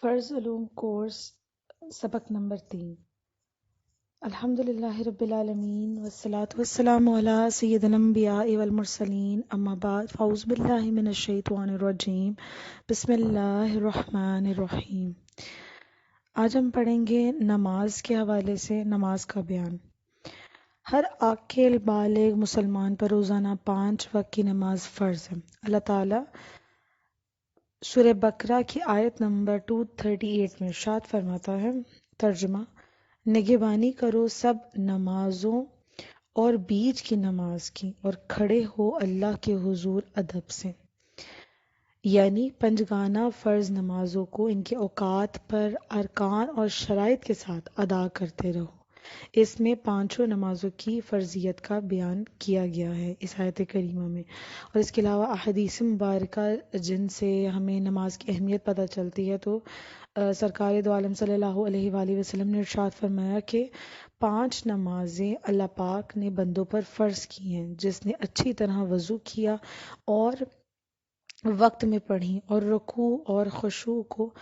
فرض علوم کورس سبق نمبر 3۔ الحمد للہ رب العالمین والصلاة والسلام علی سید الانبیاء والمرسلین، اما بعد فاعوذ باللہ من الشیطان الرجیم، بسم اللہ الرحمن الرحیم۔ آج ہم پڑھیں گے نماز کے حوالے سے نماز کا بیان۔ ہر عاقل بالغ مسلمان پر روزانہ 5 وقت کی نماز فرض ہے۔ اللہ تعالیٰ سورہ بقرہ کی آیت نمبر 238 میں ارشاد فرماتا ہے، ترجمہ: نگہبانی کرو سب نمازوں اور بیچ کی نماز کی، اور کھڑے ہو اللہ کے حضور ادب سے۔ یعنی پنجگانہ فرض نمازوں کو ان کے اوقات پر ارکان اور شرائط کے ساتھ ادا کرتے رہو۔ اس میں 5 نمازوں کی فرضیت کا بیان کیا گیا ہے اس آیت کریمہ میں، اور اس کے علاوہ احادیث مبارکہ جن سے ہمیں نماز کی اہمیت پتہ چلتی ہے، تو سرکار دو عالم صلی اللہ علیہ وآلہ وسلم نے ارشاد فرمایا کہ 5 نمازیں اللہ پاک نے بندوں پر فرض کی ہیں، جس نے اچھی طرح وضو کیا اور وقت میں پڑھی اور رکوع اور خشوع کو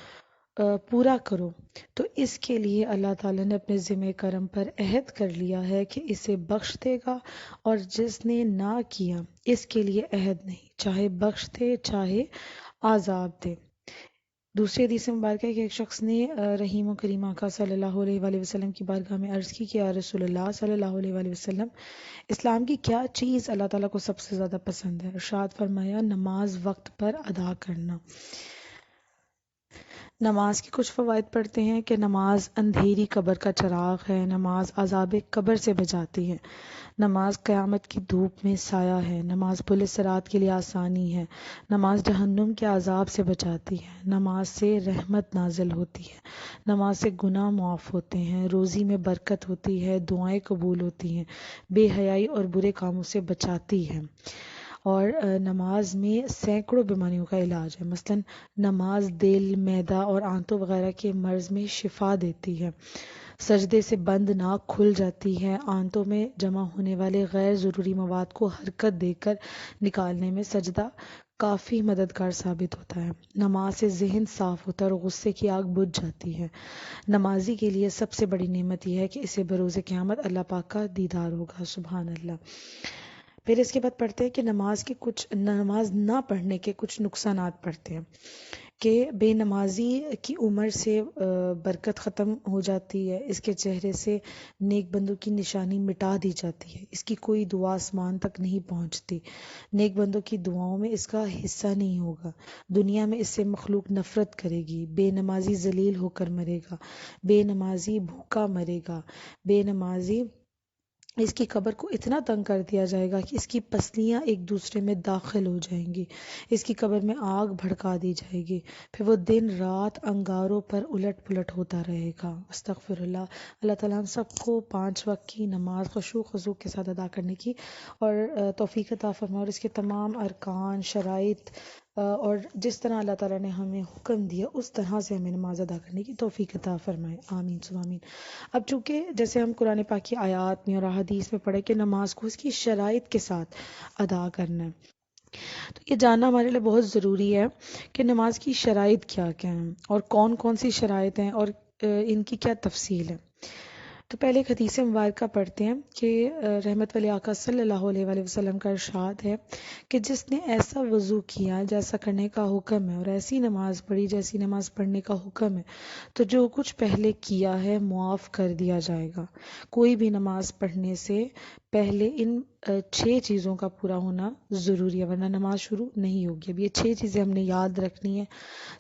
پورا کرو، تو اس کے لیے اللہ تعالیٰ نے اپنے ذمہ کرم پر عہد کر لیا ہے کہ اسے بخش دے گا، اور جس نے نہ کیا اس کے لیے عہد نہیں، چاہے بخش دے چاہے عذاب دے۔ دوسری حدیث مبارکہ ہے کہ ایک شخص نے رحیم و کریم آقا صلی اللہ علیہ وآلہ وسلم کی بارگاہ میں عرض کی کہ یا رسول اللہ صلی اللہ علیہ وآلہ وسلم، اسلام کی کیا چیز اللہ تعالیٰ کو سب سے زیادہ پسند ہے؟ ارشاد فرمایا، نماز وقت پر ادا کرنا۔ نماز کے کچھ فوائد پڑھتے ہیں کہ نماز اندھیری قبر کا چراغ ہے، نماز عذاب قبر سے بچاتی ہے، نماز قیامت کی دھوپ میں سایہ ہے، نماز پل صراط کے لیے آسانی ہے، نماز جہنم کے عذاب سے بچاتی ہے، نماز سے رحمت نازل ہوتی ہے، نماز سے گناہ معاف ہوتے ہیں، روزی میں برکت ہوتی ہے، دعائیں قبول ہوتی ہیں، بے حیائی اور برے کاموں سے بچاتی ہے، اور نماز میں سینکڑوں بیماریوں کا علاج ہے۔ مثلا نماز دل، معدہ اور آنتوں وغیرہ کے مرض میں شفا دیتی ہے، سجدے سے بند ناک کھل جاتی ہے، آنتوں میں جمع ہونے والے غیر ضروری مواد کو حرکت دے کر نکالنے میں سجدہ کافی مددگار ثابت ہوتا ہے، نماز سے ذہن صاف ہوتا ہے اور غصے کی آگ بجھ جاتی ہے۔ نمازی کے لیے سب سے بڑی نعمت یہ ہے کہ اسے بروز قیامت اللہ پاک کا دیدار ہوگا، سبحان اللہ۔ پھر اس کے بعد پڑھتے ہیں کہ نماز نہ پڑھنے کے کچھ نقصانات پڑھتے ہیں کہ بے نمازی کی عمر سے برکت ختم ہو جاتی ہے، اس کے چہرے سے نیک بندوں کی نشانی مٹا دی جاتی ہے، اس کی کوئی دعا آسمان تک نہیں پہنچتی، نیک بندوں کی دعاؤں میں اس کا حصہ نہیں ہوگا، دنیا میں اس سے مخلوق نفرت کرے گی، بے نمازی ذلیل ہو کر مرے گا، بے نمازی بھوکا مرے گا، بے نمازی اس کی قبر کو اتنا تنگ کر دیا جائے گا کہ اس کی پسلیاں ایک دوسرے میں داخل ہو جائیں گی، اس کی قبر میں آگ بھڑکا دی جائے گی، پھر وہ دن رات انگاروں پر الٹ پلٹ ہوتا رہے گا۔ استغفر اللہ۔ اللہ تعالیٰ ہم سب کو 5 وقت کی نماز خشوع خضوع کے ساتھ ادا کرنے کی اور توفیق عطا فرمائے، اور اس کے تمام ارکان، شرائط اور جس طرح اللہ تعالیٰ نے ہمیں حکم دیا اس طرح سے ہمیں نماز ادا کرنے کی توفیق عطا فرمائے، آمین ثم آمین۔ اب چونکہ جیسے ہم قرآن پاک کی آیات میں اور احادیث میں پڑھے کہ نماز کو اس کی شرائط کے ساتھ ادا کرنا ہے، تو یہ جاننا ہمارے لیے بہت ضروری ہے کہ نماز کی شرائط کیا کیا ہیں اور کون کون سی شرائط ہیں اور ان کی کیا تفصیل ہے۔ تو پہلے ایک حدیث مبارکہ پڑھتے ہیں کہ رحمت والی آقا صلی اللہ علیہ وآلہ وسلم کا ارشاد ہے کہ جس نے ایسا وضو کیا جیسا کرنے کا حکم ہے اور ایسی نماز پڑھی جیسی نماز پڑھنے کا حکم ہے، تو جو کچھ پہلے کیا ہے معاف کر دیا جائے گا۔ کوئی بھی نماز پڑھنے سے پہلے ان 6 چیزوں کا پورا ہونا ضروری ہے، ورنہ نماز شروع نہیں ہوگی۔ اب یہ 6 چیزیں ہم نے یاد رکھنی ہیں۔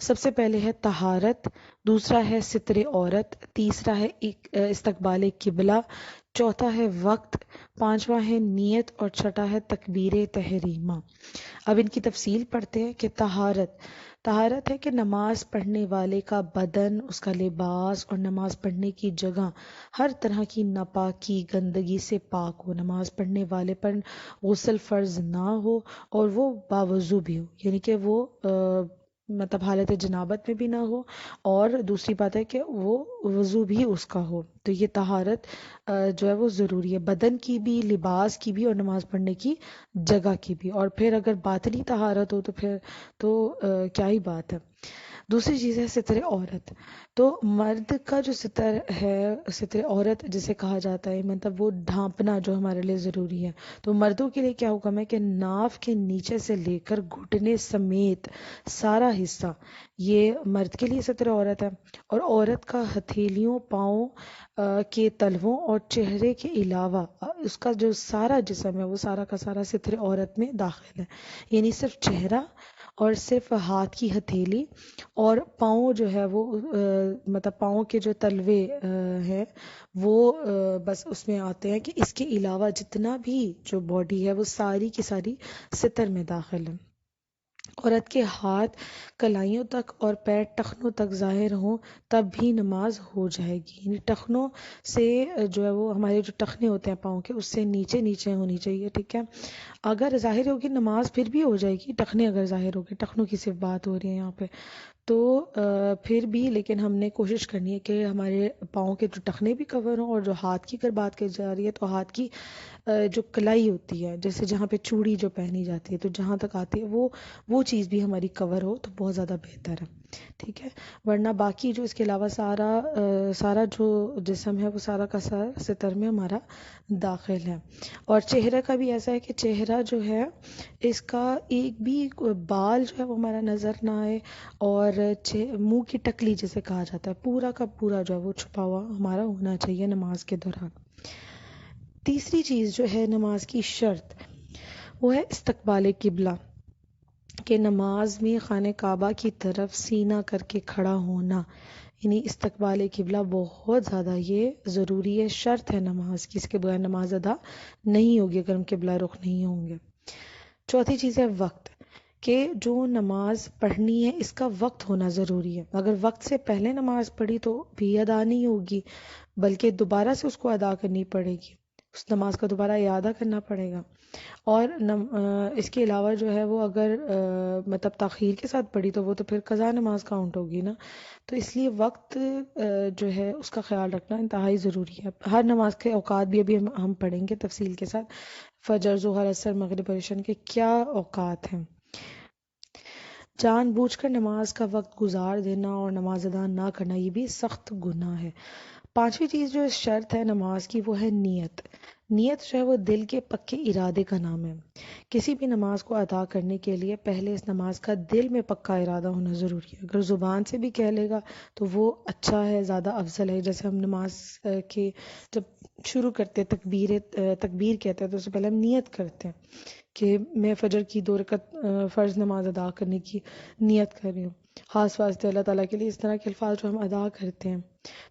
سب سے پہلے ہے طہارت، دوسرا ہے ستر عورت، تیسرا ہے استقبال قبلہ، چوتھا ہے وقت، پانچواں ہے نیت، اور چھٹا ہے تکبیر تحریمہ۔ اب ان کی تفصیل پڑھتے ہیں کہ طہارت ہے کہ نماز پڑھنے والے کا بدن، اس کا لباس اور نماز پڑھنے کی جگہ ہر طرح کی ناپاکی گندگی سے پاک ہو، نماز پڑھنے والے پر غسل فرض نہ ہو اور وہ باوضو بھی ہو، یعنی کہ وہ مطلب حالت جنابت میں بھی نہ ہو، اور دوسری بات ہے کہ وہ وضو بھی اس کا ہو۔ تو یہ طہارت جو ہے وہ ضروری ہے، بدن کی بھی، لباس کی بھی، اور نماز پڑھنے کی جگہ کی بھی۔ اور پھر اگر باطنی طہارت ہو تو پھر تو کیا ہی بات ہے۔ دوسری چیز ہے ستر عورت. تو مرد کا جو ستر ہے، ستر عورت جسے کہا جاتا ہے، مطلب وہ ڈھانپنا جو ہمارے لیے ضروری ہے. تو مردوں کے لیے کیا حکم ہے کہ ناف کے نیچے سے لے کر گھٹنے سمیت سارا حصہ، یہ مرد کے لیے ستر عورت ہے. اور عورت کا ہتھیلیوں، پاؤں کے تلووں اور چہرے کے علاوہ اس کا جو سارا جسم ہے وہ سارا کا سارا ستر عورت میں داخل ہے. یعنی صرف چہرہ اور صرف ہاتھ کی ہتھیلی اور پاؤں جو ہے وہ مطلب پاؤں کے جو تلوے ہیں وہ بس اس میں آتے ہیں، کہ اس کے علاوہ جتنا بھی جو باڈی ہے وہ ساری کی ساری ستر میں داخل ہے. عورت کے ہاتھ کلائیوں تک اور پیر ٹخنوں تک ظاہر ہوں تب بھی نماز ہو جائے گی. یعنی ٹخنوں سے جو ہے وہ ہمارے جو ٹخنے ہوتے ہیں پاؤں کے، اس سے نیچے نیچے ہونی چاہیے. ٹھیک ہے، اگر ظاہر ہوگی نماز پھر بھی ہو جائے گی. ٹخنے اگر ظاہر ہوگی، ٹخنوں کی صرف بات ہو رہی ہے یہاں پہ، تو پھر بھی لیکن ہم نے کوشش کرنی ہے کہ ہمارے پاؤں کے جو ٹخنے بھی کور ہوں. اور جو ہاتھ کی اگر بات کی جا رہی ہے تو ہاتھ کی جو کلائی ہوتی ہے، جیسے جہاں پہ چوڑی جو پہنی جاتی ہے تو جہاں تک آتی ہے وہ چیز بھی ہماری کور ہو تو بہت زیادہ بہتر ہے. ٹھیک ہے، ورنہ باقی جو اس کے علاوہ سارا جو جسم ہے وہ سارا کا سارا ستر میں ہمارا داخل ہے. اور چہرے کا بھی ایسا ہے کہ چہرہ جو ہے اس کا ایک بھی بال جو ہے وہ ہمارا نظر نہ آئے، اور منہ کی ٹکلی جسے کہا جاتا ہے پورا کا پورا جو ہے وہ چھپا ہوا ہمارا ہونا چاہیے نماز کے دوران. تیسری چیز جو ہے نماز کی شرط، وہ ہے استقبال قبلہ، کہ نماز میں خانہ کعبہ کی طرف سینہ کر کے کھڑا ہونا. یعنی استقبال قبلہ بہت زیادہ یہ ضروری ہے، شرط ہے نماز کی، اس کے بغیر نماز ادا نہیں ہوگی اگر ہم قبلہ رخ نہیں ہوں گے. چوتھی چیز ہے وقت، کہ جو نماز پڑھنی ہے اس کا وقت ہونا ضروری ہے. اگر وقت سے پہلے نماز پڑھی تو بھی ادا نہیں ہوگی، بلکہ دوبارہ سے اس کو ادا کرنی پڑے گی، اس نماز کا دوبارہ اعادہ کرنا پڑے گا. اور اس کے علاوہ جو ہے وہ اگر مطلب تاخیر کے ساتھ پڑھی تو وہ تو پھر قضا نماز کاؤنٹ ہوگی نا. تو اس لیے وقت جو ہے اس کا خیال رکھنا انتہائی ضروری ہے. ہر نماز کے اوقات بھی ابھی ہم پڑھیں گے تفصیل کے ساتھ، فجر، ظہر، عصر، مغرب اور عشاء کے کیا اوقات ہیں. جان بوجھ کر نماز کا وقت گزار دینا اور نماز ادا نہ کرنا یہ بھی سخت گناہ ہے. پانچویں چیز جو شرط ہے نماز کی وہ ہے نیت. نیت جو ہے وہ دل کے پکے ارادے کا نام ہے. کسی بھی نماز کو ادا کرنے کے لیے پہلے اس نماز کا دل میں پکا ارادہ ہونا ضروری ہے. اگر زبان سے بھی کہہ لے گا تو وہ اچھا ہے، زیادہ افضل ہے. جیسے ہم نماز کے جب شروع کرتے تکبیر کہتے ہیں تو اس سے پہلے ہم نیت کرتے ہیں کہ میں فجر کی 2 رکعت فرض نماز ادا کرنے کی نیت کر رہی ہوں، خاص واسطے اللہ تعالیٰ کے لیے. اس طرح کے الفاظ جو ہم ادا کرتے ہیں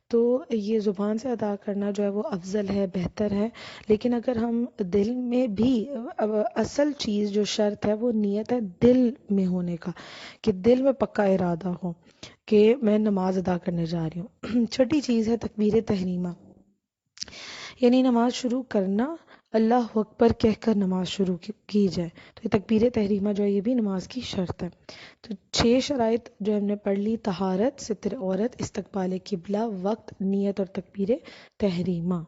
تو یہ زبان سے ادا کرنا جو ہے وہ افضل ہے، بہتر ہے. لیکن اگر ہم دل میں بھی، اصل چیز جو شرط ہے وہ نیت ہے دل میں ہونے کا، کہ دل میں پکا ارادہ ہو کہ میں نماز ادا کرنے جا رہی ہوں. چھٹی چیز ہے تکبیر تحریمہ، یعنی نماز شروع کرنا اللہ اکبر کہہ کر نماز شروع کی جائے. تو یہ تکبیر تحریمہ جو ہے یہ بھی نماز کی شرط ہے. تو 6 شرائط جو ہم نے پڑھ لی: طہارت، ستر عورت، استقبال قبلہ، وقت، نیت اور تکبیر تحریمہ.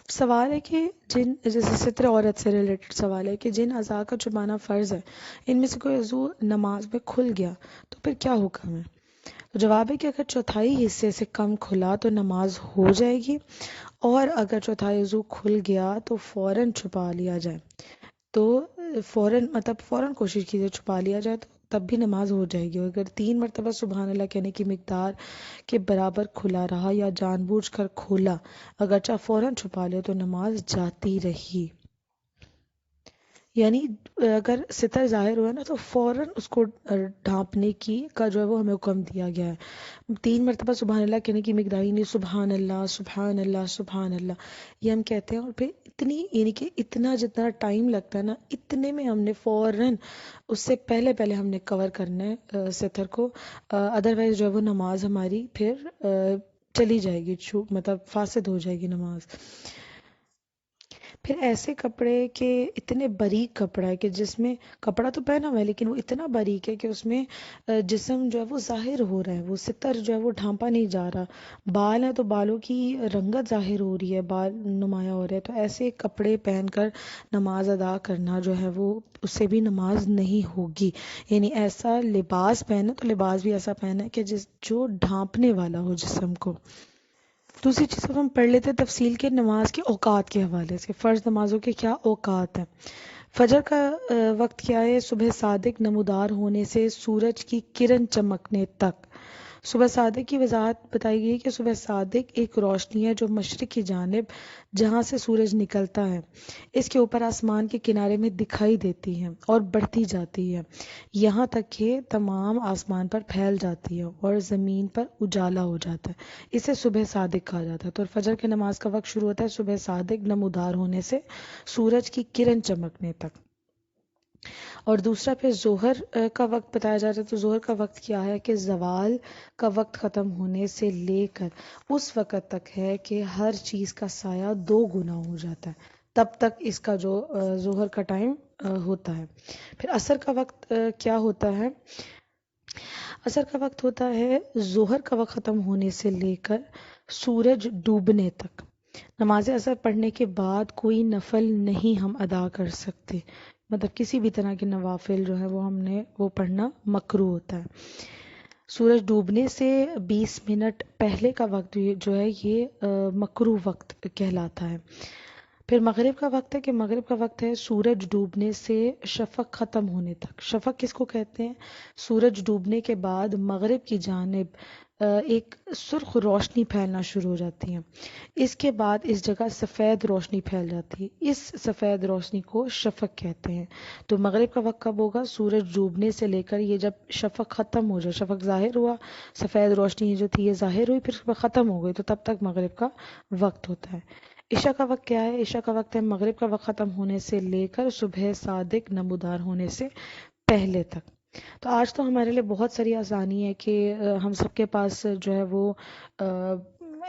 سوال ہے کہ جیسے ستر عورت سے ریلیٹڈ سوال ہے کہ جن اعضاء کا چھپانا فرض ہے ان میں سے کوئی عضو نماز میں کھل گیا تو پھر کیا حکم ہے؟ تو جواب ہے کہ اگر چوتھائی حصے سے کم کھلا تو نماز ہو جائے گی، اور اگر چوتھائی عضو کھل گیا تو فوراً چھپا لیا جائے. تو فوراً کوشش کیجیے چھپا لیا جائے تو تب بھی نماز ہو جائے گی. اگر 3 مرتبہ سبحان اللہ کہنے کی مقدار کے برابر کھلا رہا یا جان بوجھ کر کھولا، اگرچہ فوراً چھپا لے تو نماز جاتی رہی. یعنی اگر ستر ظاہر ہوا نا تو فوراً اس کو ڈھانپنے کا جو ہے وہ ہمیں حکم دیا گیا ہے. 3 مرتبہ سبحان اللہ کہنے کی مقدار نہیں، سبحان اللہ سبحان اللہ سبحان اللہ یہ ہم کہتے ہیں. اور پھر یعنی کہ اتنا جتنا ٹائم لگتا ہے نا اتنے میں ہم نے فوراً اس سے پہلے ہم نے کور کرنا ہے ستر کو، ادروائز جو ہے وہ نماز ہماری پھر چلی جائے گی، مطلب فاسد ہو جائے گی نماز. پھر ایسے کپڑے کہ اتنے باریک کپڑا ہے کہ جس میں کپڑا تو پہنا ہوا ہے لیکن وہ اتنا باریک ہے کہ اس میں جسم جو ہے وہ ظاہر ہو رہا ہے، وہ ستر جو ہے وہ ڈھانپا نہیں جا رہا، بال ہیں تو بالوں کی رنگت ظاہر ہو رہی ہے، بال نمایاں ہو رہے ہیں، تو ایسے کپڑے پہن کر نماز ادا کرنا جو ہے وہ اس سے بھی نماز نہیں ہوگی. یعنی ایسا لباس پہنے تو لباس بھی ایسا پہنے کہ جو ڈھانپنے والا ہو جسم کو. دوسری چیز اب ہم پڑھ لیتے ہیں تفصیل کے نماز کے اوقات کے حوالے سے. فرض نمازوں کے کیا اوقات ہیں؟ فجر کا وقت کیا ہے؟ صبح صادق نمودار ہونے سے سورج کی کرن چمکنے تک. صبح صادق کی وضاحت بتائی گئی کہ صبح صادق ایک روشنی ہے جو مشرق کی جانب جہاں سے سورج نکلتا ہے اس کے اوپر آسمان کے کنارے میں دکھائی دیتی ہے اور بڑھتی جاتی ہے یہاں تک کہ تمام آسمان پر پھیل جاتی ہے اور زمین پر اجالا ہو جاتا ہے. اسے صبح صادق کہا جاتا ہے. تو فجر کی نماز کا وقت شروع ہوتا ہے صبح صادق نمودار ہونے سے سورج کی کرن چمکنے تک. اور دوسرا پھر ظہر کا وقت بتایا جا رہا ہے. تو ظہر کا وقت کیا ہے کہ زوال کا وقت ختم ہونے سے لے کر اس وقت تک ہے کہ ہر چیز کا سایہ 2 گنا ہو جاتا ہے، تب تک اس کا جو ظہر کا ٹائم ہوتا ہے. پھر عصر کا وقت کیا ہوتا ہے؟ عصر کا وقت ہوتا ہے ظہر کا وقت ختم ہونے سے لے کر سورج ڈوبنے تک. نماز عصر پڑھنے کے بعد کوئی نفل نہیں ہم ادا کر سکتے، مطلب کسی بھی طرح کے نوافل جو ہے وہ ہم نے وہ پڑھنا مکروہ ہوتا ہے. سورج ڈوبنے سے 20 منٹ پہلے کا وقت جو ہے یہ مکروہ وقت کہلاتا ہے. پھر مغرب کا وقت ہے کہ مغرب کا وقت ہے سورج ڈوبنے سے شفق ختم ہونے تک. شفق کس کو کہتے ہیں؟ سورج ڈوبنے کے بعد مغرب کی جانب ایک سرخ روشنی پھیلنا شروع ہو جاتی ہے. اس کے بعد اس جگہ سفید روشنی پھیل جاتی ہے، اس سفید روشنی کو شفق کہتے ہیں. تو مغرب کا وقت کب ہوگا؟ سورج ڈوبنے سے لے کر یہ جب شفق ختم ہو جائے، شفق ظاہر ہوا، سفید روشنی جو تھی یہ ظاہر ہوئی، پھر ختم ہو گئی، تو تب تک مغرب کا وقت ہوتا ہے. عشاء کا وقت کیا ہے؟ عشاء کا وقت ہے مغرب کا وقت ختم ہونے سے لے کر صبح صادق نمودار ہونے سے پہلے تک. تو آج تو ہمارے لیے بہت ساری آسانی ہے کہ ہم سب کے پاس جو ہے وہ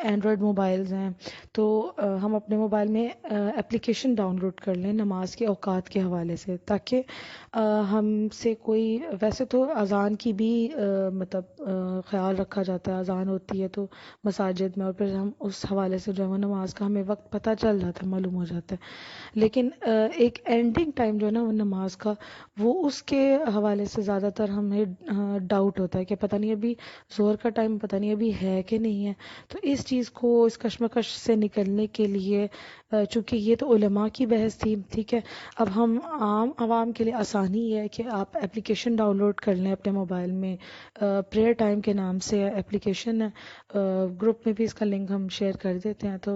اینڈرائڈ موبائلز ہیں، تو ہم اپنے موبائل میں اپلیکیشن ڈاؤن لوڈ کر لیں نماز کے اوقات کے حوالے سے، تاکہ ہم سے کوئی، ویسے تو اذان کی بھی مطلب خیال رکھا جاتا ہے، اذان ہوتی ہے تو مساجد میں، اور پھر ہم اس حوالے سے جو ہے وہ نماز کا ہمیں وقت پتہ چل جاتا ہے، معلوم ہو جاتا ہے. لیکن ایک اینڈنگ ٹائم جو ہے نا وہ نماز کا، وہ اس کے حوالے سے زیادہ تر ہمیں ڈاؤٹ ہوتا ہے کہ پتہ نہیں ابھی ظہر کا ٹائم پتہ نہیں ابھی ہے کہ نہیں ہے. تو اس چیز کو، اس کشمکش سے نکلنے کے لیے، چونکہ یہ تو علماء کی بحث تھی، ٹھیک ہے، اب ہم عام عوام کے لیے آسانی یہ ہے کہ آپ اپلیکیشن ڈاؤن لوڈ کر لیں اپنے موبائل میں. پریئر ٹائم کے نام سے اپلیکیشن ہے، گروپ میں بھی اس کا لنک ہم شیئر کر دیتے ہیں، تو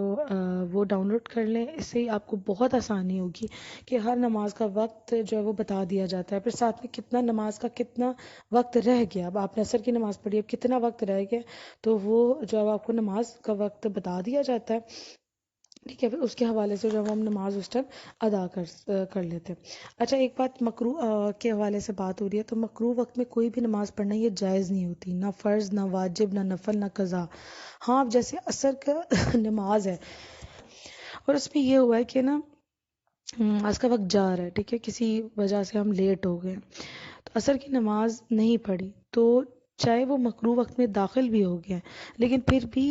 وہ ڈاؤن لوڈ کر لیں. اس سے ہی آپ کو بہت آسانی ہوگی کہ ہر نماز کا وقت جو ہے وہ بتا دیا جاتا ہے، پھر ساتھ میں کتنا نماز کا کتنا وقت رہ گیا. اب آپ نے عصر کی نماز پڑھی، اب کتنا وقت رہ گیا، تو وہ جو ہے آپ کو نماز کا وقت بتا دیا جاتا ہے، ٹھیک ہے. پھر اس کے حوالے سے جو ہم نماز اس ٹائم ادا کر لیتے ہیں. اچھا، ایک بات مکروہ کے حوالے سے بات ہو رہی ہے، تو مکروہ وقت میں کوئی بھی نماز پڑھنا یہ جائز نہیں ہوتی، نہ فرض، نہ واجب، نہ نفل، نہ قضا. ہاں، اب جیسے عصر کا نماز ہے اور اس میں یہ ہوا ہے کہ نا آج کا وقت جا رہا ہے، ٹھیک ہے، کسی وجہ سے ہم لیٹ ہو گئے، تو عصر کی نماز نہیں پڑھی، تو چاہے وہ مکروہ وقت میں داخل بھی ہو گیا لیکن پھر بھی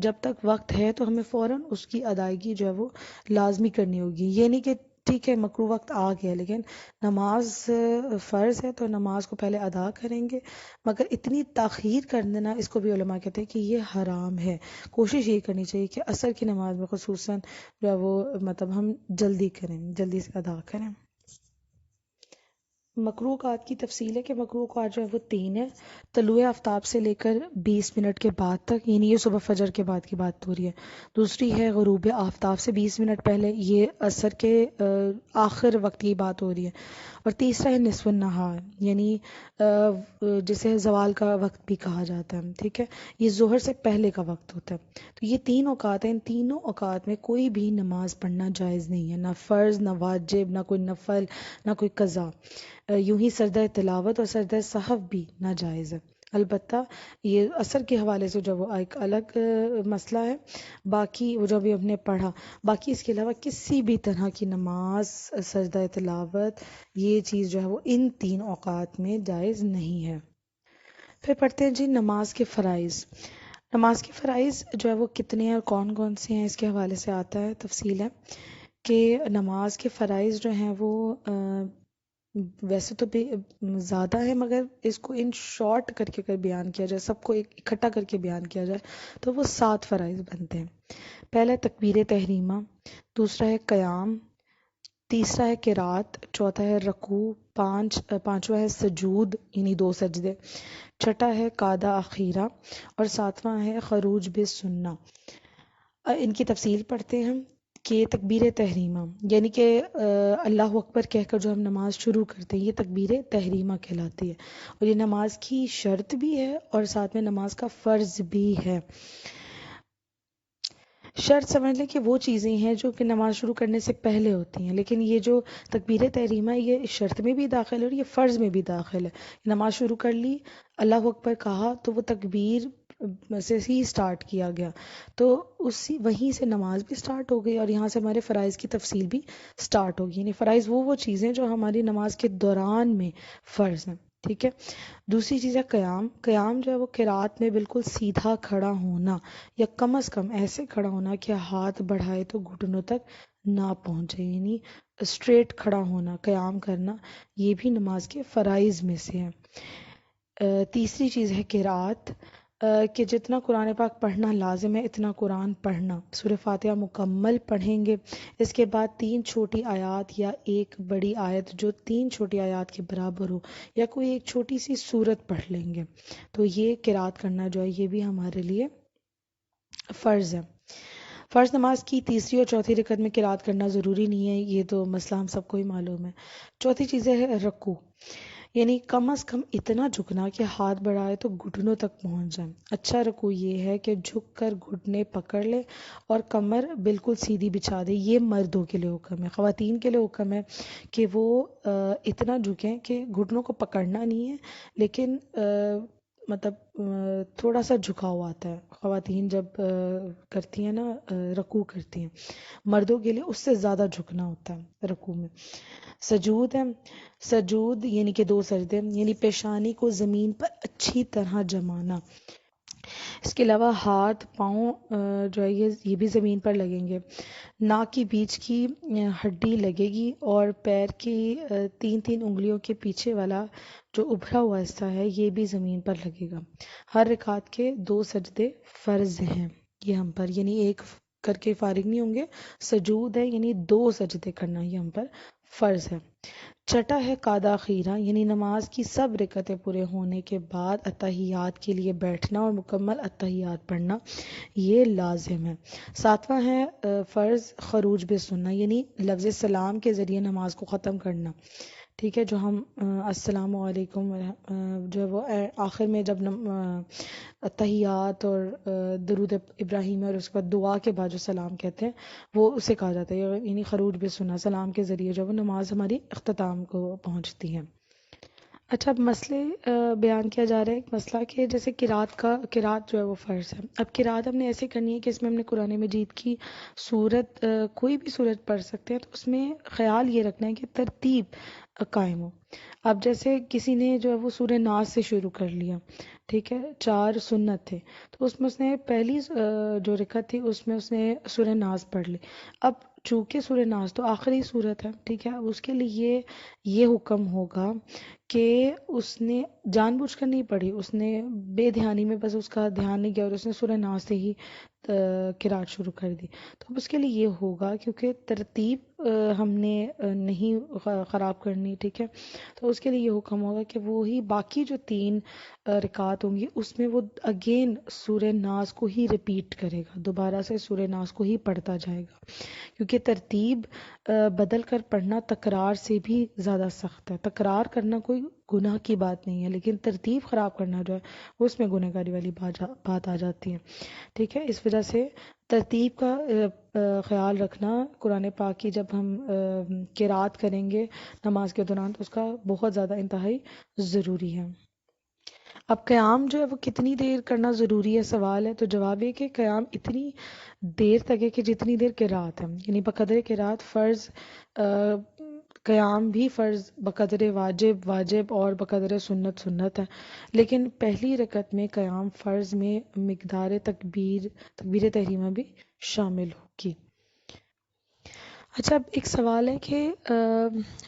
جب تک وقت ہے تو ہمیں فوراً اس کی ادائیگی جو ہے وہ لازمی کرنی ہوگی. یہ نہیں کہ ٹھیک ہے مکروہ وقت آ گیا لیکن نماز فرض ہے تو نماز کو پہلے ادا کریں گے، مگر اتنی تاخیر کر دینا اس کو بھی علماء کہتے ہیں کہ یہ حرام ہے. کوشش یہ کرنی چاہیے کہ عصر کی نماز میں خصوصاً جو ہے وہ مطلب ہم جلدی کریں، جلدی سے ادا کریں. مکروہ اوقات کی تفصیل ہے کہ مکروہ اوقات جو ہے وہ 3 ہے. طلوع آفتاب سے لے کر 20 منٹ کے بعد تک، یعنی یہ صبح فجر کے بعد کی بات ہو رہی ہے. دوسری ہے غروب آفتاب سے 20 منٹ پہلے، یہ عصر کے آخر وقت کی بات ہو رہی ہے. اور تیسرا ہے نصف النہار، یعنی جسے زوال کا وقت بھی کہا جاتا ہے، ٹھیک ہے، یہ ظہر سے پہلے کا وقت ہوتا ہے. تو یہ 3 اوقات ہیں، ان تینوں اوقات میں کوئی بھی نماز پڑھنا جائز نہیں ہے، نہ فرض، نہ واجب، نہ کوئی نفل، نہ کوئی قضا. یوں ہی سجدہ تلاوت اور سجدہ سہو بھی ناجائز ہے. البتہ یہ اثر کے حوالے سے جو وہ ایک الگ مسئلہ ہے، باقی وہ جو بھی ہم نے پڑھا، باقی اس کے علاوہ کسی بھی طرح کی نماز، سجدہ تلاوت، یہ چیز جو ہے وہ ان 3 اوقات میں جائز نہیں ہے۔ پھر پڑھتے ہیں جی نماز کے فرائض۔ نماز کے فرائض جو ہے وہ کتنے ہیں اور کون کون سے ہیں، اس کے حوالے سے آتا ہے، تفصیل ہے کہ نماز کے فرائض جو ہیں وہ ویسے تو بھی زیادہ ہے، مگر اس کو ان شارٹ کر کے اگر بیان کیا جائے، سب کو اکٹھا کر کے بیان کیا جائے تو وہ 7 فرائض بنتے ہیں۔ پہلا ہے تکبیر تحریمہ، دوسرا ہے قیام، تیسرا ہے قرات، چوتھا ہے رکوع، پانچواں ہے سجود یعنی 2 سجدے، چھٹا ہے قعدہ اخیرہ، اور ساتواں ہے خروج بالسنہ۔ ان کی تفصیل پڑھتے ہیں کہ تکبیر تحریمہ یعنی کہ اللہ اکبر کہہ کر جو ہم نماز شروع کرتے ہیں، یہ تکبیر تحریمہ کہلاتی ہے، اور یہ نماز کی شرط بھی ہے اور ساتھ میں نماز کا فرض بھی ہے۔ شرط سمجھ لیں کہ وہ چیزیں ہیں جو کہ نماز شروع کرنے سے پہلے ہوتی ہیں، لیکن یہ جو تکبیر تحریمہ ہے یہ شرط میں بھی داخل ہے اور یہ فرض میں بھی داخل ہے۔ نماز شروع کر لی، اللہ اکبر کہا تو وہ تکبیر سے ہی سٹارٹ کیا گیا، تو وہیں سے نماز بھی سٹارٹ ہو گئی اور یہاں سے ہمارے فرائض کی تفصیل بھی سٹارٹ ہوگی، یعنی فرائض وہ چیزیں جو ہماری نماز کے دوران میں فرض ہیں، ٹھیک ہے۔ دوسری چیز ہے قیام۔ قیام جو ہے وہ قرات میں بالکل سیدھا کھڑا ہونا، یا کم از کم ایسے کھڑا ہونا کہ ہاتھ بڑھائے تو گھٹنوں تک نہ پہنچے، یعنی اسٹریٹ کھڑا ہونا، قیام کرنا، یہ بھی نماز کے فرائض میں سے ہے۔ تیسری چیز ہے قرات، کہ جتنا قرآن پاک پڑھنا لازم ہے اتنا قرآن پڑھنا، سورہ فاتحہ مکمل پڑھیں گے، اس کے بعد 3 چھوٹی آیات یا ایک بڑی آیت جو 3 چھوٹی آیات کے برابر ہو، یا کوئی ایک چھوٹی سی سورت پڑھ لیں گے، تو یہ قرات کرنا جو ہے یہ بھی ہمارے لیے فرض ہے۔ فرض نماز کی تیسری اور چوتھی رکعت میں قرات کرنا ضروری نہیں ہے، یہ تو مسئلہ ہم سب کو ہی معلوم ہے۔ چوتھی چیز ہے رکوع، یعنی کم از کم اتنا جھکنا کہ ہاتھ بڑھائے تو گھٹنوں تک پہنچ جائیں۔ اچھا رکوع یہ ہے کہ جھک کر گھٹنے پکڑ لے اور کمر بالکل سیدھی بچھا دے، یہ مردوں کے لیے حکم ہے۔ خواتین کے لیے حکم ہے کہ وہ اتنا جھکیں کہ گھٹنوں کو پکڑنا نہیں ہے، لیکن مطلب تھوڑا سا جھکاؤ آتا ہے خواتین جب کرتی ہیں نا، رکوع کرتی ہیں، مردوں کے لیے اس سے زیادہ جھکنا ہوتا ہے رکوع میں۔ سجود ہے، سجود یعنی کہ 2 سجدے، یعنی پیشانی کو زمین پر اچھی طرح جمانا، اس کے علاوہ ہاتھ پاؤں جو ہے یہ بھی زمین پر لگیں گے، ناک کی بیچ کی ہڈی لگے گی اور پیر کی 3 انگلیوں کے پیچھے والا جو ابھرا ہوا حصہ ہے یہ بھی زمین پر لگے گا۔ ہر رکعت کے 2 سجدے فرض ہیں یہ ہم پر، یعنی ایک کر کے فارغ نہیں ہوں گے، سجود ہے یعنی 2 سجدے کرنا یہ ہم پر فرض ہے۔ چھٹا ہے قعدہ اخیرہ، یعنی نماز کی سب رکعتیں پورے ہونے کے بعد اتحیات کے لیے بیٹھنا اور مکمل اتحیات پڑھنا، یہ لازم ہے۔ ساتواں ہے فرض خروج بالسنہ، یعنی لفظ سلام کے ذریعے نماز کو ختم کرنا، ٹھیک ہے، جو ہم السلام علیکم جو ہے وہ آخر میں جب تحیات اور درود ابراہیم اور اس کے بعد دعا کے بعد جو سلام کہتے ہیں وہ اسے کہا جاتا ہے، یعنی خروج بالسنہ، سلام کے ذریعے جو وہ نماز ہماری اختتام کو پہنچتی ہے۔ اچھا، اب مسئلے بیان کیا جا رہا ہے، ایک مسئلہ کہ جیسے قرات جو ہے وہ فرض ہے، اب قرات ہم نے ایسے کرنی ہے کہ اس میں ہم نے قرآن مجید کی سورت کوئی بھی سورت پڑھ سکتے ہیں، تو اس میں خیال یہ رکھنا ہے کہ ترتیب قائم ہو۔ اب جیسے کسی نے جو ہے وہ سورہ ناس سے شروع کر لیا، ٹھیک ہے، 4 سنت تھے تو اس میں اس نے پہلی جو رکعت تھی اس میں اس نے سورہ ناس پڑھ لی، اب چونکہ سورہ ناس تو آخری صورت ہے، ٹھیک ہے، اب اس کے لیے یہ حکم ہوگا کہ اس نے جان بوجھ کر نہیں پڑھی، اس نے بے دھیانی میں بس اس کا دھیان نہیں گیا اور اس نے سورہ ناس سے ہی قرات شروع کر دی، تو اب اس کے لیے یہ ہوگا کیونکہ ترتیب ہم نے نہیں خراب کرنی، ٹھیک ہے، تو اس کے لیے یہ حکم ہوگا کہ وہی باقی جو 3 رکعات ہوں گی اس میں وہ اگین سورہ ناس کو ہی ریپیٹ کرے گا، دوبارہ سے سورہ ناس کو ہی پڑھتا جائے گا، کیونکہ ترتیب بدل کر پڑھنا تکرار سے بھی زیادہ سخت ہے۔ تکرار کرنا کوئی گناہ کی بات نہیں ہے، لیکن ترتیب خراب کرنا جو ہے اس میں گنہگاری والی بات آ جاتی ہے، ٹھیک ہے، اس وجہ سے ترتیب کا خیال رکھنا قرآن پاک کی جب ہم قرات کریں گے نماز کے دوران تو اس کا بہت زیادہ انتہائی ضروری ہے۔ اب قیام جو ہے وہ کتنی دیر کرنا ضروری ہے سوال ہے، تو جواب یہ کہ قیام اتنی دیر تک ہے کہ جتنی دیر قرات ہے، یعنی بقدر قرات فرض آ، قیام بھی فرض، بقدر واجب واجب، اور بقدر سنت سنت ہے، لیکن پہلی رکعت میں قیام فرض میں مقدار تکبیر تحریمہ بھی شامل ہوگی۔ اچھا، اب ایک سوال ہے کہ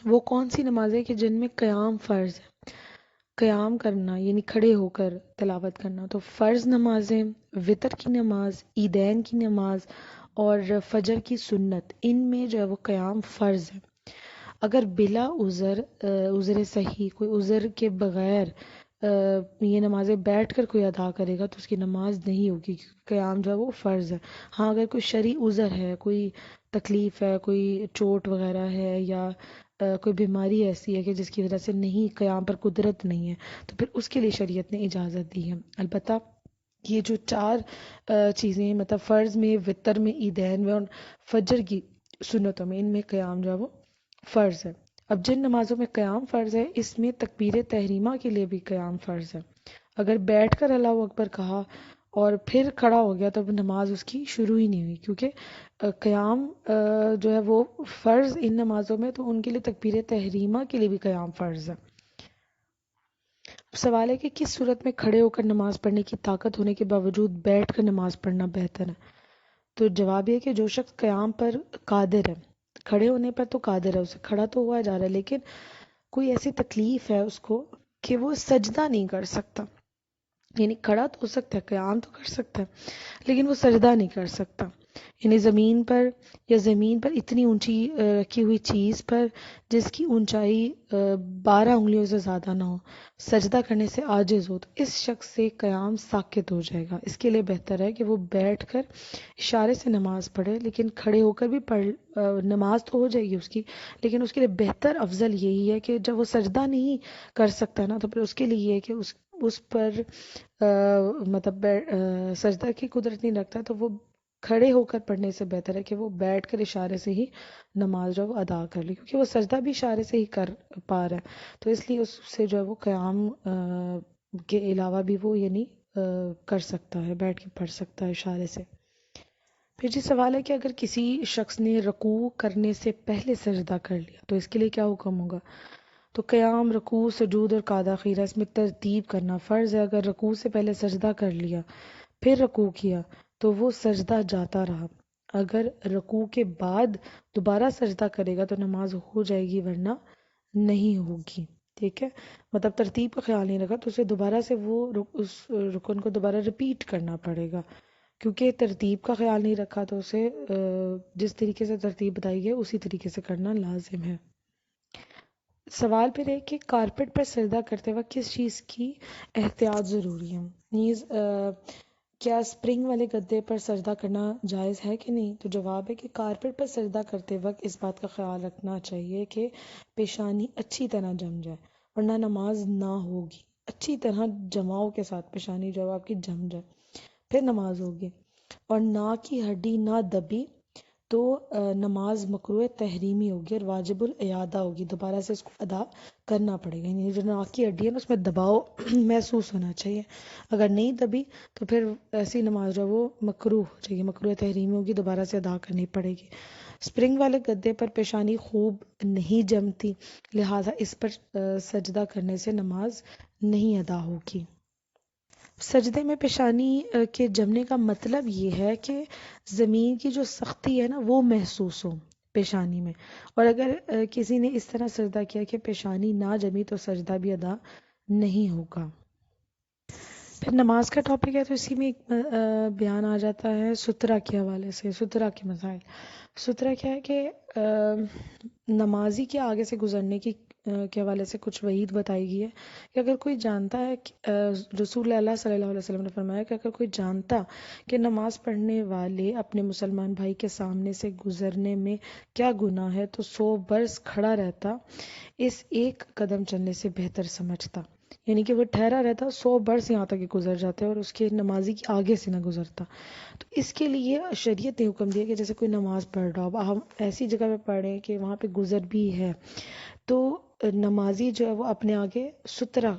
وہ کون سی نمازیں کہ جن میں قیام فرض ہے، قیام کرنا یعنی کھڑے ہو کر تلاوت کرنا؟ تو فرض نمازیں، وتر کی نماز، عیدین کی نماز اور فجر کی سنت، ان میں جو ہے وہ قیام فرض ہے۔ اگر بلا عذر، عذر صحیح، کوئی عذر کے بغیر یہ نمازیں بیٹھ کر کوئی ادا کرے گا تو اس کی نماز نہیں ہوگی، کیونکہ قیام جو ہے وہ فرض ہے۔ ہاں، اگر کوئی شرعی عذر ہے، کوئی تکلیف ہے، کوئی چوٹ وغیرہ ہے، یا کوئی بیماری ایسی ہے کہ جس کی وجہ سے نہیں، قیام پر قدرت نہیں ہے، تو پھر اس کے لیے شریعت نے اجازت دی ہے۔ البتہ یہ جو چار چیزیں، مطلب فرض میں، وتر میں، عیدین میں اور فجر کی سنتوں میں، ان میں قیام جو ہے وہ فرض ہے۔ اب جن نمازوں میں قیام فرض ہے، اس میں تکبیر تحریمہ کے لیے بھی قیام فرض ہے۔ اگر بیٹھ کر اللہ اکبر کہا اور پھر کھڑا ہو گیا تو اب نماز اس کی شروع ہی نہیں ہوئی، کیونکہ قیام جو ہے وہ فرض ان نمازوں میں، تو ان کے لیے تکبیر تحریمہ کے لیے بھی قیام فرض ہے۔ اب سوال ہے کہ کس صورت میں کھڑے ہو کر نماز پڑھنے کی طاقت ہونے کے باوجود بیٹھ کر نماز پڑھنا بہتر ہے؟ تو جواب یہ کہ جو شخص قیام پر قادر ہے، کھڑے ہونے پر تو قادر ہے، اسے کھڑا تو ہوا جا رہا ہے، لیکن کوئی ایسی تکلیف ہے اس کو کہ وہ سجدہ نہیں کر سکتا، یعنی کھڑا تو ہو سکتا ہے، قیام تو کر سکتا ہے، لیکن وہ سجدہ نہیں کر سکتا، یعنی زمین پر، یا زمین پر اتنی اونچی رکھی ہوئی چیز پر جس کی اونچائی 12 انگلیوں سے زیادہ نہ ہو، سجدہ کرنے سے عاجز ہو، تو اس شخص سے قیام ساقط ہو جائے گا۔ اس کے لیے بہتر ہے کہ وہ بیٹھ کر اشارے سے نماز پڑھے، لیکن کھڑے ہو کر بھی نماز تو ہو جائے گی اس کی، لیکن اس کے لیے بہتر افضل یہی ہے کہ جب وہ سجدہ نہیں کر سکتا نا، تو پھر اس کے لیے یہ ہے کہ اس پر مطلب سجدہ کی قدرت نہیں رکھتا، تو وہ کھڑے ہو کر پڑھنے سے بہتر ہے کہ وہ بیٹھ کر اشارے سے ہی نماز جو ہے وہ ادا کر لے، کیونکہ وہ سجدہ بھی اشارے سے ہی کر پا رہا ہے، تو اس لیے اس سے جو ہے وہ قیام کے علاوہ بھی وہ یعنی کر سکتا ہے، بیٹھ کے پڑھ سکتا ہے اشارے سے۔ پھر جی سوال ہے کہ اگر کسی شخص نے رکوع کرنے سے پہلے سجدہ کر لیا تو اس کے لیے کیا حکم ہوگا؟ تو قیام، رکوع، سجود اور قعدہ خیرہ، اس میں ترتیب کرنا فرض ہے۔ اگر رکوع سے پہلے سجدہ کر لیا پھر رکوع کیا تو وہ سجدہ جاتا رہا، اگر رکوع کے بعد دوبارہ سجدہ کرے گا تو نماز ہو جائے گی، ورنہ نہیں ہوگی۔ ٹھیک ہے، مطلب ترتیب کا خیال نہیں رکھا تو اسے دوبارہ سے وہ اس رکن کو دوبارہ ریپیٹ کرنا پڑے گا، کیونکہ ترتیب کا خیال نہیں رکھا تو اسے جس طریقے سے ترتیب بتائی گئی اسی طریقے سے کرنا لازم ہے۔ سوال پھر ہے کہ کارپیٹ پر سجدہ کرتے وقت کس چیز کی احتیاط ضروری ہے؟ نیز کیا سپرنگ والے گدے پر سجدہ کرنا جائز ہے کہ نہیں؟ تو جواب ہے کہ کارپیٹ پر سجدہ کرتے وقت اس بات کا خیال رکھنا چاہیے کہ پیشانی اچھی طرح جم جائے، ورنہ نماز نہ ہوگی۔ اچھی طرح جماؤ کے ساتھ پیشانی جو ہے آپ کی جم جائے پھر نماز ہوگی، اور ناک کی ہڈی نہ دبی تو نماز مکروہ تحریمی ہوگی اور واجب الاعادہ ہوگی، دوبارہ سے اس کو ادا کرنا پڑے گا، یعنی جو ناک کی ہڈی ہے نا اس میں دباؤ محسوس ہونا چاہیے، اگر نہیں دبی تو پھر ایسی نماز جو ہے وہ مکروہ ہو جائے گی، مکروہ تحریمی ہوگی، دوبارہ سے ادا کرنی پڑے گی۔ سپرنگ والے گدے پر پیشانی خوب نہیں جمتی، لہٰذا اس پر سجدہ کرنے سے نماز نہیں ادا ہوگی۔ سجدے میں پیشانی کے جمنے کا مطلب یہ ہے کہ زمین کی جو سختی ہے نا وہ محسوس ہو پیشانی میں، اور اگر کسی نے اس طرح سجدہ کیا کہ پیشانی نہ جمی تو سجدہ بھی ادا نہیں ہوگا۔ پھر نماز کا ٹاپک ہے تو اسی میں ایک بیان آ جاتا ہے سترہ کے حوالے سے، سترہ کے مسائل۔ سترہ کیا ہے کہ نمازی کے آگے سے گزرنے کے حوالے سے کچھ وعید بتائی گئی ہے کہ اگر کوئی جانتا ہے رسول اللہ صلی اللہ علیہ وسلم نے فرمایا کہ اگر کوئی جانتا کہ نماز پڑھنے والے اپنے مسلمان بھائی کے سامنے سے گزرنے میں کیا گناہ ہے تو 100 برس کھڑا رہتا، اس ایک قدم چلنے سے بہتر سمجھتا، یعنی کہ وہ ٹھہرا رہتا 100 برس یہاں تک کہ گزر جاتے اور اس کے نمازی کے آگے سے نہ گزرتا۔ تو اس کے لیے شریعت نے حکم دیا کہ جیسے کوئی نماز پڑھ رہا ہو، ہم ایسی جگہ پہ پڑھیں کہ وہاں پہ گزر بھی ہے، تو نمازی جو ہے وہ اپنے آگے سترہ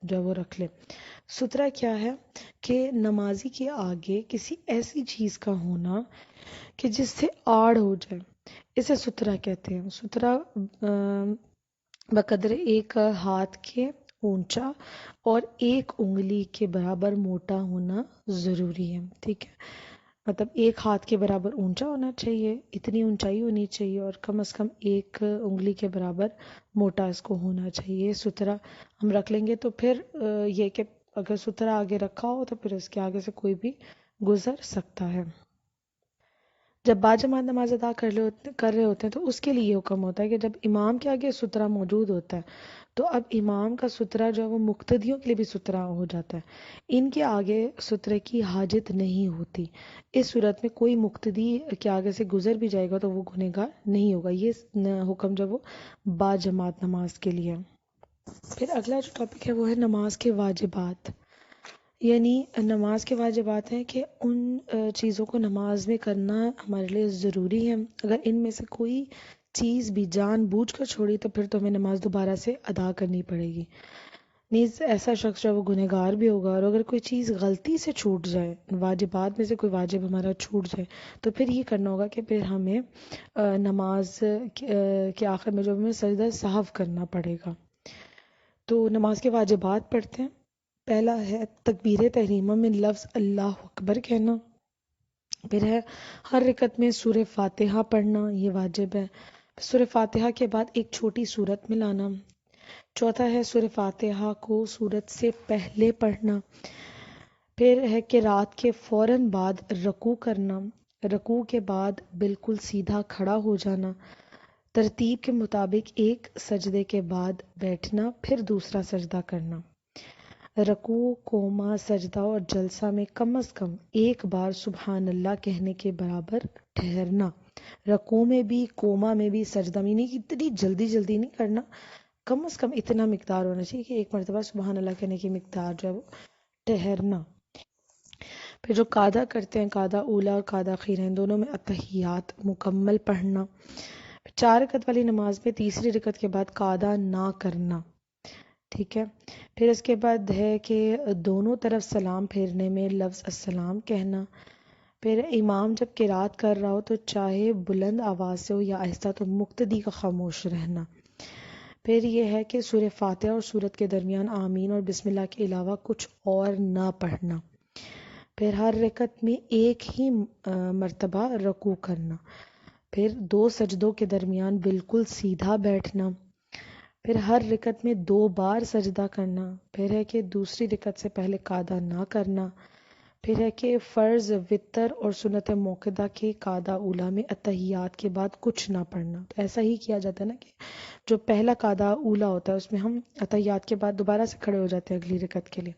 جو وہ رکھ لے۔ سترہ کیا ہے کہ نمازی کے آگے کسی ایسی چیز کا ہونا کہ جس سے آڑ ہو جائے، اسے سترہ کہتے ہیں۔ سترہ بقدر ایک ہاتھ کے اونچا اور ایک انگلی کے برابر موٹا ہونا ضروری ہے، ٹھیک ہے؟ مطلب ایک ہاتھ کے برابر اونچا ہونا چاہیے، اتنی اونچائی ہونی چاہیے، اور کم از کم ایک انگلی کے برابر موٹا اس کو ہونا چاہیے۔ سترہ ہم رکھ لیں گے تو پھر یہ کہ اگر سترہ آگے رکھا ہو تو پھر اس کے آگے سے کوئی بھی گزر سکتا ہے۔ جب باجماعت نماز ادا کر رہے ہوتے ہیں تو اس کے لیے یہ حکم ہوتا ہے کہ جب امام کے آگے سترہ موجود ہوتا ہے تو اب امام کا سترہ جو ہے وہ مقتدیوں کے لیے بھی سترہ ہو جاتا ہے، ان کے آگے سترے کی حاجت نہیں ہوتی۔ اس صورت میں کوئی مقتدی کے آگے سے گزر بھی جائے گا تو وہ گنہگار نہیں ہوگا۔ یہ حکم جو وہ باجماعت نماز کے لیے ہے۔ پھر اگلا جو ٹاپک ہے وہ ہے نماز کے واجبات، یعنی نماز کے واجبات ہیں کہ ان چیزوں کو نماز میں کرنا ہمارے لیے ضروری ہے۔ اگر ان میں سے کوئی چیز بھی جان بوجھ کر چھوڑی تو پھر تو ہمیں نماز دوبارہ سے ادا کرنی پڑے گی، نیز ایسا شخص جو وہ گنہگار بھی ہوگا۔ اور اگر کوئی چیز غلطی سے چھوٹ جائے، واجبات میں سے کوئی واجب ہمارا چھوٹ جائے تو پھر یہ کرنا ہوگا کہ پھر ہمیں نماز کے آخر میں جو ہمیں سجدہ سہو کرنا پڑے گا۔ تو نماز کے واجبات پڑھتے ہیں۔ پہلا ہے تکبیر تحریمہ میں لفظ اللہ اکبر کہنا، پھر ہے ہر رکعت میں سورہ فاتحہ پڑھنا، یہ واجب ہے۔ سورہ فاتحہ کے بعد ایک چھوٹی سورت میں لانا۔ چوتھا ہے سورہ فاتحہ کو سورت سے پہلے پڑھنا۔ پھر ہے کہ رات کے فوراً بعد رکوع کرنا، رکوع کے بعد بالکل سیدھا کھڑا ہو جانا، ترتیب کے مطابق ایک سجدے کے بعد بیٹھنا، پھر دوسرا سجدہ کرنا۔ رکوع، قوما، سجدہ اور جلسہ میں کم از کم ایک بار سبحان اللہ کہنے کے برابر ٹھہرنا۔ رکوع میں بھی، قوما میں بھی، سجدہ میں نہیں، اتنی جلدی جلدی نہیں کرنا، کم از کم اتنا مقدار ہونا چاہیے کہ ایک مرتبہ سبحان اللہ کہنے کی مقدار جو ہے وہ ٹھہرنا۔ پھر جو قعدہ کرتے ہیں، قعدہ اولیٰ اور قعدہ اخیرین دونوں میں اتحیات مکمل پڑھنا۔ پھر 4 رکعت والی نماز میں تیسری رکعت کے بعد قعدہ نہ کرنا، ٹھیک ہے؟ پھر اس کے بعد ہے کہ دونوں طرف سلام پھیرنے میں لفظ السلام کہنا۔ پھر امام جب قرات کر رہا ہو تو چاہے بلند آواز سے ہو یا آہستہ تو مقتدی کا خاموش رہنا۔ پھر یہ ہے کہ سورہ فاتحہ اور سورت کے درمیان آمین اور بسم اللہ کے علاوہ کچھ اور نہ پڑھنا۔ پھر ہر رکعت میں ایک ہی مرتبہ رکوع کرنا۔ پھر 2 سجدوں کے درمیان بالکل سیدھا بیٹھنا۔ پھر ہر رکعت میں 2 بار سجدہ کرنا۔ پھر ہے کہ دوسری رکعت سے پہلے قعدہ نہ کرنا۔ پھر ہے کہ فرض، وتر اور سنت موقدہ کے قعدہ اولیٰ میں اتحیات کے بعد کچھ نہ پڑھنا۔ تو ایسا ہی کیا جاتا ہے نا کہ جو پہلا قعدہ اولیٰ ہوتا ہے اس میں ہم اتحیات کے بعد دوبارہ سے کھڑے ہو جاتے ہیں اگلی رکعت کے لیے۔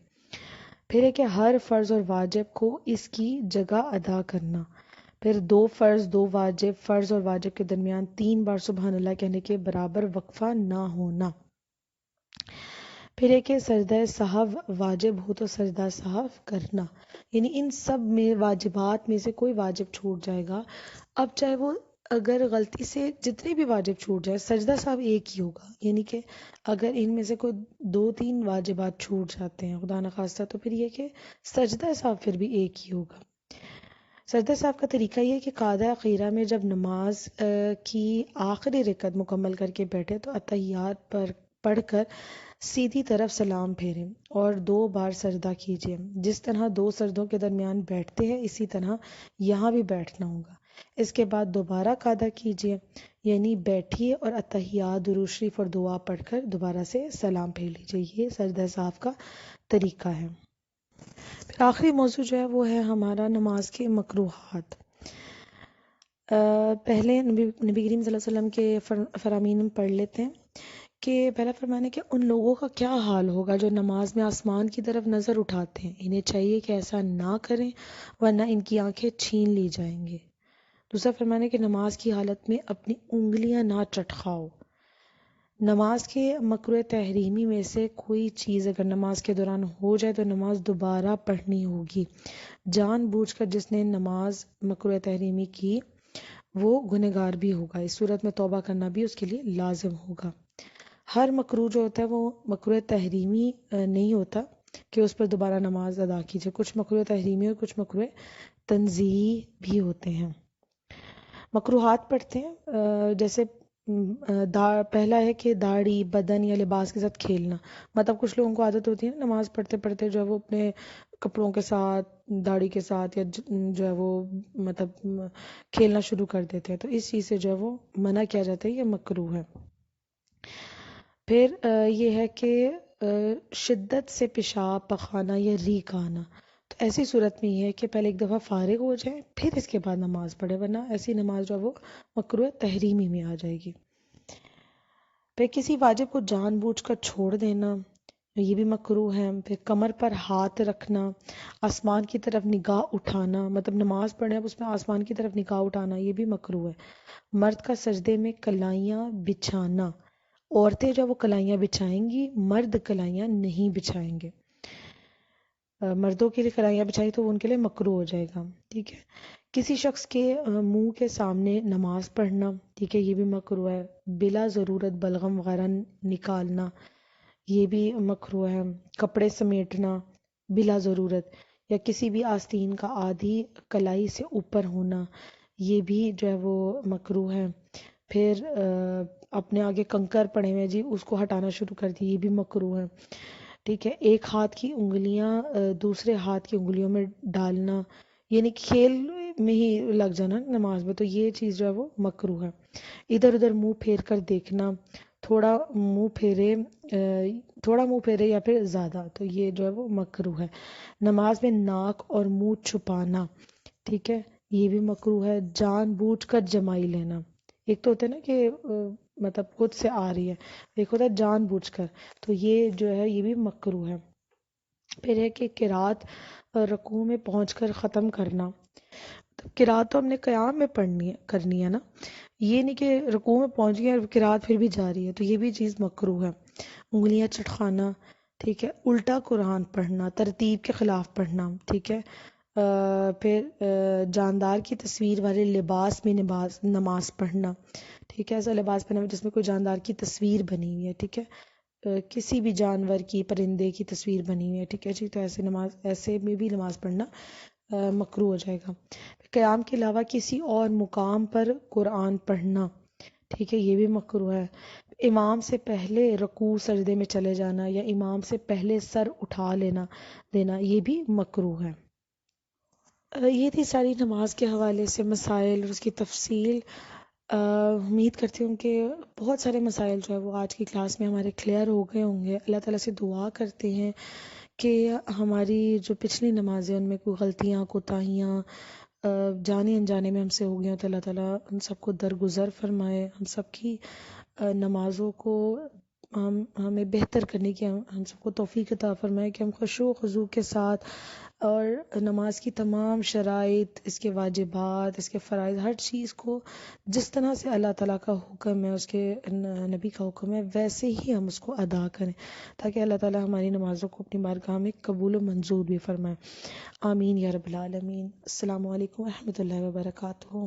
پھر ہے کہ ہر فرض اور واجب کو اس کی جگہ ادا کرنا۔ پھر 2 فرض، 2 واجب، فرض اور واجب کے درمیان 3 بار سبحان اللہ کہنے کے برابر وقفہ نہ ہونا۔ پھر ہے کہ سجدہ سہو واجب ہو تو سجدہ سہو کرنا، یعنی ان سب میں واجبات میں سے کوئی واجب چھوٹ جائے گا، اب چاہے وہ اگر غلطی سے جتنے بھی واجب چھوٹ جائے سجدہ سہو ایک ہی ہوگا، یعنی کہ اگر ان میں سے کوئی 2-3 واجبات چھوٹ جاتے ہیں خدا نخواستہ تو پھر یہ کہ سجدہ سہو پھر بھی ایک ہی ہوگا۔ سجدہ سہو کا طریقہ یہ ہے کہ قعدہ اخیرہ میں جب نماز کی آخری رکعت مکمل کر کے بیٹھے تو اتحیات پر پڑھ کر سیدھی طرف سلام پھیریں اور 2 بار سجدہ کیجیے۔ جس طرح 2 سجدوں کے درمیان بیٹھتے ہیں اسی طرح یہاں بھی بیٹھنا ہوگا۔ اس کے بعد دوبارہ قعدہ کیجیے، یعنی بیٹھیے اور اتحیات، درود شریف اور دعا پڑھ کر دوبارہ سے سلام پھیر لیجیے۔ یہ سجدہ سہو کا طریقہ ہے۔ پھر آخری موضوع جو ہے وہ ہے ہمارا نماز کے مکروہات۔ پہلے نبی کریم صلی اللہ علیہ وسلم کے فرامین ہم پڑھ لیتے ہیں کہ پہلا فرمان ہے کہ ان لوگوں کا کیا حال ہوگا جو نماز میں آسمان کی طرف نظر اٹھاتے ہیں، انہیں چاہیے کہ ایسا نہ کریں ورنہ ان کی آنکھیں چھین لی جائیں گے۔ دوسرا فرمان ہے کہ نماز کی حالت میں اپنی انگلیاں نہ چٹکھاؤ۔ نماز کے مکروہ تحریمی میں سے کوئی چیز اگر نماز کے دوران ہو جائے تو نماز دوبارہ پڑھنی ہوگی۔ جان بوجھ کر جس نے نماز مکروہ تحریمی کی وہ گنہگار بھی ہوگا، اس صورت میں توبہ کرنا بھی اس کے لیے لازم ہوگا۔ ہر مکروہ جو ہوتا ہے وہ مکروہ تحریمی نہیں ہوتا کہ اس پر دوبارہ نماز ادا کیجیے. کچھ مکروہ تحریمی اور کچھ مکروہ تنزیہی بھی ہوتے ہیں. مکروہات پڑھتے ہیں جیسے پہلا ہے کہ داڑھی بدن یا لباس کے ساتھ کھیلنا. مطلب کچھ لوگوں کو عادت ہوتی ہے نا نماز پڑھتے پڑھتے جو ہے وہ اپنے کپڑوں کے ساتھ داڑھی کے ساتھ یا جو ہے وہ مطلب کھیلنا شروع کر دیتے ہیں. تو اس چیز سے جو ہے وہ منع کیا جاتا ہے, یہ مکروہ ہے. پھر یہ ہے کہ شدت سے پیشاب پخانا یا ریق آنا. تو ایسی صورت میں یہ ہے کہ پہلے ایک دفعہ فارغ ہو جائیں پھر اس کے بعد نماز پڑھے, ورنہ ایسی نماز جو ہے وہ مکروہ تحریمی میں آ جائے گی. پھر کسی واجب کو جان بوجھ کر چھوڑ دینا, یہ بھی مکروہ ہے. پھر کمر پر ہاتھ رکھنا, آسمان کی طرف نگاہ اٹھانا, مطلب نماز پڑھنے اب اس میں آسمان کی طرف نگاہ اٹھانا, یہ بھی مکروہ ہے. مرد کا سجدے میں کلائیاں بچھانا, عورتیں جو وہ کلائیاں بچھائیں گی, مرد کلائیاں نہیں بچھائیں گے. مردوں کے لیے کلائیاں بچھائی تو ان کے لیے مکروہ ہو جائے گا. ٹھیک ہے. کسی شخص کے منہ کے سامنے نماز پڑھنا, ٹھیک ہے, یہ بھی مکروہ ہے. بلا ضرورت بلغم وغیرہ نکالنا, یہ بھی مکروہ ہے. کپڑے سمیٹنا بلا ضرورت, یا کسی بھی آستین کا آدھی کلائی سے اوپر ہونا, یہ بھی جو ہے وہ مکروہ ہے. پھر اپنے آگے کنکر پڑے ہوئے جی اس کو ہٹانا شروع کر دی, یہ بھی مکروہ ہے. ٹھیک ہے. ایک ہاتھ کی انگلیاں دوسرے ہاتھ کی انگلیوں میں ڈالنا, یعنی کھیل میں ہی لگ جانا نماز میں, تو یہ چیز جو ہے وہ مکروہ ہے. ادھر ادھر منہ پھیر کر دیکھنا, تھوڑا منہ پھیرے یا پھر زیادہ, تو یہ جو ہے وہ مکروہ ہے. نماز میں ناک اور منہ چھپانا, ٹھیک ہے, یہ بھی مکروہ ہے. جان بوجھ کر جمائی لینا, ایک تو ہوتا ہے نا کہ مطلب خود سے آ رہی ہے, ایک ہوتا ہے جان بوجھ کر, تو یہ جو ہے یہ بھی مکروہ ہے. پھر ہے کہ قرات رکوع میں پہنچ کر ختم کرنا. قرات تو ہم نے قیام میں کرنی ہے نا, یہ نہیں کہ رکوع میں پہنچ گئے اور قرات پھر بھی جاری ہے, تو یہ بھی چیز مکروہ ہے. انگلیاں چٹخانا, ٹھیک ہے. الٹا قرآن پڑھنا, ترتیب کے خلاف پڑھنا, ٹھیک ہے. پھر جاندار کی تصویر والے لباس میں نماز پڑھنا, ٹھیک ہے. ایسا لباس پہنا جس میں کوئی جاندار کی تصویر بنی ہوئی ہے, ٹھیک ہے, کسی بھی جانور کی, پرندے کی تصویر بنی ہوئی ہے, ٹھیک ہے جی. تو ایسے میں بھی نماز پڑھنا مکروہ ہو جائے گا. قیام کے علاوہ کسی اور مقام پر قرآن پڑھنا, ٹھیک ہے, یہ بھی مکروہ ہے. امام سے پہلے رکوع سجدے میں چلے جانا یا امام سے پہلے سر اٹھا دینا, یہ بھی مکروہ ہے. یہ تھی ساری نماز کے حوالے سے مسائل اور اس کی تفصیل. امید کرتی ہوں کہ بہت سارے مسائل جو ہے وہ آج کی کلاس میں ہمارے کلیئر ہو گئے ہوں گے. اللہ تعالیٰ سے دعا کرتے ہیں کہ ہماری جو پچھلی نمازیں ان میں کوئی غلطیاں کوتاہیاں جانے انجانے میں ہم سے ہو گئی ہیں, تو اللہ تعالیٰ ان سب کو درگزر فرمائے. ہم سب کی نمازوں کو ہمیں بہتر کرنے کی ہم سب کو توفیق عطا فرمائے کہ ہم خشوع و خضوع کے ساتھ اور نماز کی تمام شرائط, اس کے واجبات, اس کے فرائض, ہر چیز کو جس طرح سے اللہ تعالیٰ کا حکم ہے, اس کے نبی کا حکم ہے, ویسے ہی ہم اس کو ادا کریں, تاکہ اللہ تعالیٰ ہماری نمازوں کو اپنی بارگاہ میں قبول و منظور بھی فرمائے. آمین یا رب العالمین. السلام علیکم و رحمۃ اللہ وبرکاتہ.